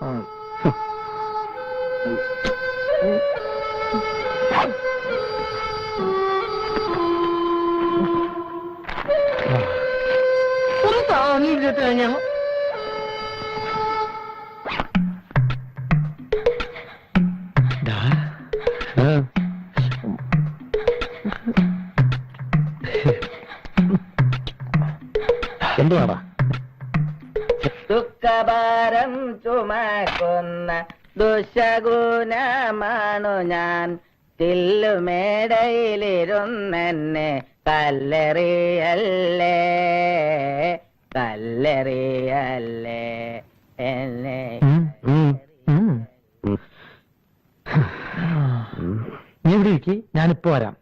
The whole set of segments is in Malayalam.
ഒന്ന് താങ്ങിയിട്ട് ഞാൻ എന്തുവാടാ? ദുഃഖഭാരം ചുമക്കുന്ന ദുശഗുണമാണു ഞാൻ. തില്ലുമേടയിലിരുന്നെന്നെ കല്ലെറിയല്ലേ കല്ലെറിയല്ലേ എന്നെ. നീ ഇവിടെ ഇരിക്കി, ഞാനിപ്പോ വരാം.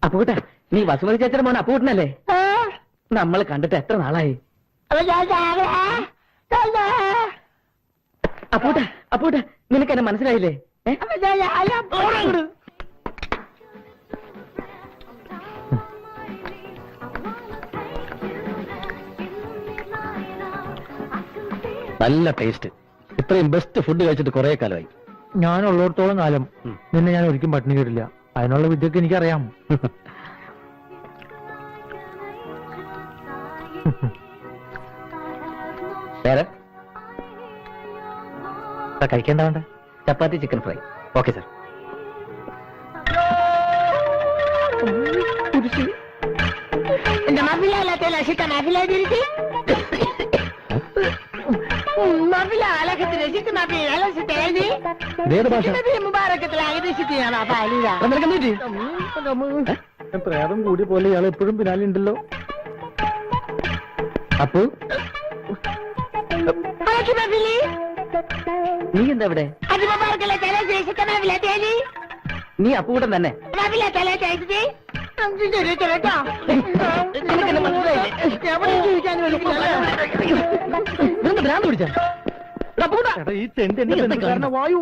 അപ്പൂട്ട, നീ വസുമതി ചേച്ചിയുടെ മോൻ അപ്പൂട്ടനല്ലേ? നമ്മൾ കണ്ടിട്ട് എത്ര നാളായി? അപ്പൂട്ട അപ്പൂട്ട, നിനക്ക് എന്നെ മനസ്സിലായില്ലേ? നല്ല ടേസ്റ്റ്. ഇത്രയും ബെസ്റ്റ് ഫുഡ് കഴിച്ചിട്ട് കുറെ കാലമായി. ഞാനുള്ളിടത്തോളം കാലം നിന്നെ ഞാൻ ഒരിക്കലും പട്ടിണി കേട്ടില്ല. അതിനുള്ള വിദ്യയൊക്കെ എനിക്കറിയാം. കഴിക്കേണ്ട വേണ്ട? Chapati chicken fry. Okay sir. انت ما في لا تلا شتا ما في لا ديرتي ما في لا على كتر شتا ما في على شتا دي ഇതേത് ഭാഷ? ما في مباركة العيد شتا يا ما فعلي لا പ്രേതം കൂടി പോലെ ഇയാൾ എപ്പോഴും പിന്നാലുണ്ടല്ലോ. അപ്പു, على كيف ما في لي നീ എന്താ ഇവിടെ? هذه مباركة لا تلا شتا ما في لا تاني നീ അപ്പൂട്ടൻ തന്നെ? ما في لا تلا تاني ഭ്രാന്ത് പിടിച്ച ഈ തെണ്ടി എന്നെ വായു